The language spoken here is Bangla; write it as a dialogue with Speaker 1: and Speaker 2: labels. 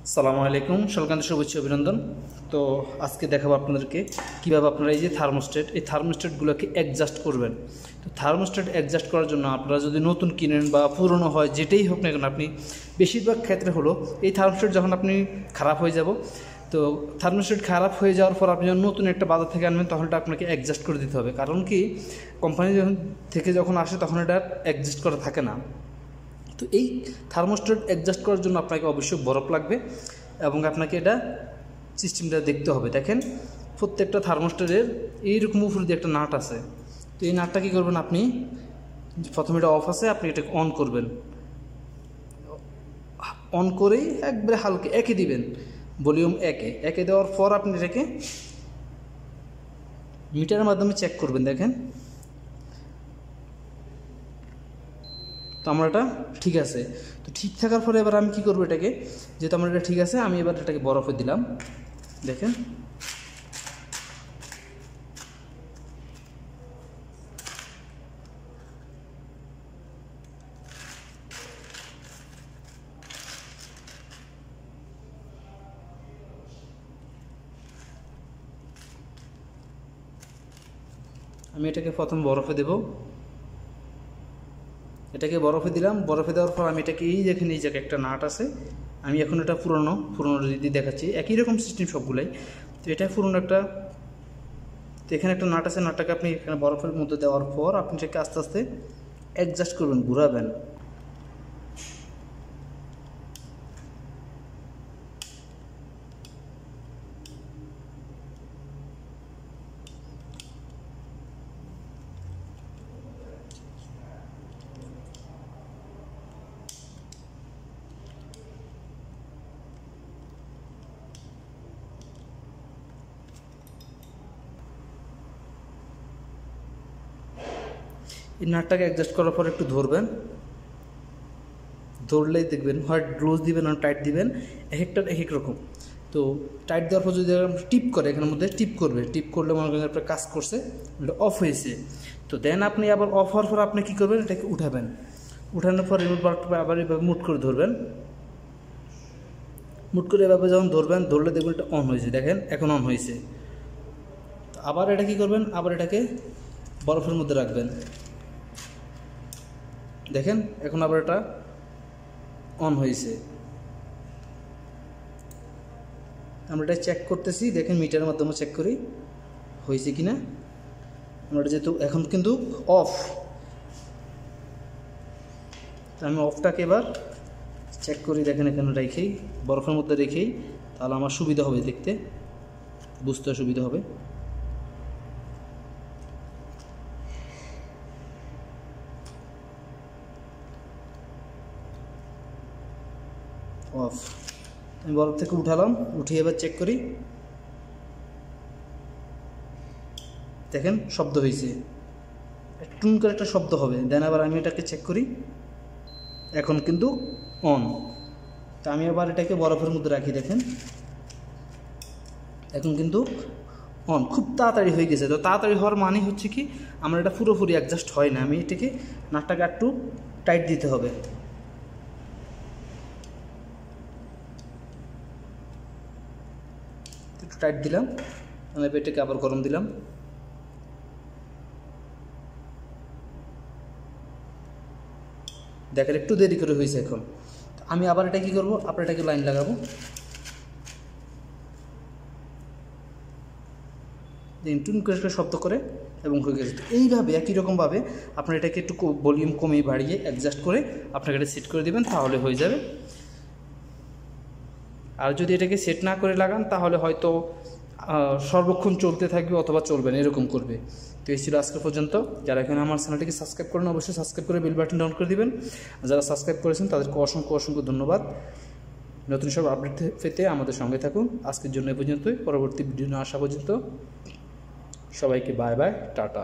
Speaker 1: আসসালামু আলাইকুম, সকালকান্তি শুভেচ্ছা অভিনন্দন। তো আজকে দেখাবো আপনাদেরকে কীভাবে আপনারা এই যে এই থার্মোস্টেটগুলোকে অ্যাডজাস্ট করবেন। তো থার্মোস্টেট অ্যাডজাস্ট করার জন্য আপনারা যদি নতুন কিনেন বা পুরনো হয়, যেটাই হোক না কেন, আপনি বেশিরভাগ ক্ষেত্রে হলো এই থার্মোস্টেট যখন আপনি খারাপ হয়ে যাব, তো থার্মোস্টেট খারাপ হয়ে যাওয়ার পর আপনি যখন নতুন একটা বাজার থেকে আনবেন তখন এটা আপনাকে অ্যাডজাস্ট করে দিতে হবে। কারণ কি, কোম্পানি যখন আসে তখন এটা অ্যাডজাস্ট করা থাকে না। তো এই থার্মোস্টেট অ্যাডজাস্ট করার জন্য আপনাকে অবশ্যই বরফ লাগবে এবং আপনাকে এটা সিস্টেমটা দেখতে হবে। দেখেন, প্রত্যেকটা থার্মোস্টেটের এইরকম উপরে দিয়ে একটা নাট আছে। তো এই নাটটা কী করবেন, আপনি প্রথমে এটা অফ আছে, আপনি এটাকে অন করবেন। অন করেই একবারে হালকা একে দিবেন, ভলিউম একে দেওয়ার পর আপনি এটাকে মিটারের মাধ্যমে চেক করবেন। দেখেন, তো আমার এটা ঠিক আছে। তো ঠিক থাকার পরে এবার আমি কি করবো, এটাকে যেহেতু আমার এটা ঠিক আছে, আমি এবার এটাকে বরফে দিলাম। দেখেন, আমি এটাকে প্রথম বরফে দেব। এটাকে বরফে দিলাম। বরফে দেওয়ার পর আমি এটাকে এই দেখেন, এই জায়গায় একটা নাট আছে। আমি এখন এটা পুরনো রীতি দেখাচ্ছি, একই রকম সিস্টেম সবগুলাই। তো এটা পুরনো একটা, তো এখানে একটা নাট আছে। নাটটাকে আপনি এখানে বরফের মধ্যে দেওয়ার পর আপনি এটাকে আস্তে আস্তে অ্যাডজাস্ট করবেন, ঘুরাবেন। এই নাটটাকে অ্যাডজাস্ট করার পর একটু ধরবেন। ধরলেই দেখবেন হয় লুজ দিবেন না টাইট দিবেন, এক একটার এক এক রকম। তো টাইট দেওয়ার পর যদি টিপ করে, এখানের মধ্যে টিপ করবে, টিপ করলে মনে করেন আপনার কাজ করছে, এটা অফ হয়েছে। তো দেন আপনি আবার অফ হওয়ার পর আপনি কী করবেন, এটাকে উঠাবেন। উঠানোর পর রিমোট বাটনটা আবার এভাবে মুট করে ধরবেন। মুট করে এভাবে যখন ধরবেন, ধরলে দেখবেন এটা অন হয়েছে। দেখেন, এখন অন হয়েছে। তো আবার এটা কী করবেন, আবার এটাকে বরফের মধ্যে রাখবেন। দেখেন, এখন আবার এটা অন হয়েছে। আমরা এটা চেক করতেছি। দেখেন, মিটারের মাধ্যমে চেক করি হয়েছে কিনা। আমরা যেহেতু এখন কিন্তু অফ, আমি অফটাকে এবার চেক করি। দেখেন, এখানে রেখেই বরফের মধ্যে রেখেই, তাহলে আমার সুবিধা হবে, দেখতে বুঝতে সুবিধা হবে। অফ, আমি বরফ থেকে উঠালাম, উঠিয়ে এবার চেক করি। দেখেন, শব্দ হয়েছে, টুন করে একটা শব্দ হবে। দেন আবার আমি এটাকে চেক করি, এখন কিন্তু অন। তা আমি আবার এটাকে বরফের মধ্যে রাখি। দেখেন, এখন কিন্তু অন, খুব তাড়াতাড়ি হয়ে গেছে। তো তাড়াতাড়ি হওয়ার মানে হচ্ছে কি, আমার এটা পুরোপুরি অ্যাডজাস্ট হয় না। আমি এটাকে নাটটাকে একটু টাইট দিতে হবে। একটু টাইট দিলাম, আমি এটাকে আবার গরম দিলাম। দেখেন, একটু দেরি করে হয়েছে। এখন আমি আবার এটা কী করবো, আবার এটাকে লাইন লাগাবো। টুন করে একটা শব্দ করে এবং হয়ে গেছে। তো এইভাবে একই রকমভাবে আপনার এটাকে একটু ভলিউম কমিয়ে বাড়িয়ে অ্যাডজাস্ট করে আপনাকে এটা সেট করে দেবেন, তাহলে হয়ে যাবে। আর যদি এটাকে সেট না করে লাগান, তাহলে হয়তো সর্বক্ষণ চলতে থাকবে অথবা চলবে না, এরকম করবে। তো এই ছিল আজকে পর্যন্ত। যারা এখানে আমার চ্যানেলটিকে সাবস্ক্রাইব করেন, অবশ্যই সাবস্ক্রাইব করে বেল বাটন অন করে দিবেন। যারা সাবস্ক্রাইব করেছেন তাদেরকে অসংখ্য অসংখ্য ধন্যবাদ। নতুন সব আপডেট পেতে আমাদের সঙ্গে থাকুন। আজকের জন্য এই পর্যন্তই। পরবর্তী ভিডিও না আসা পর্যন্ত সবাইকে বাই বাই, টাটা।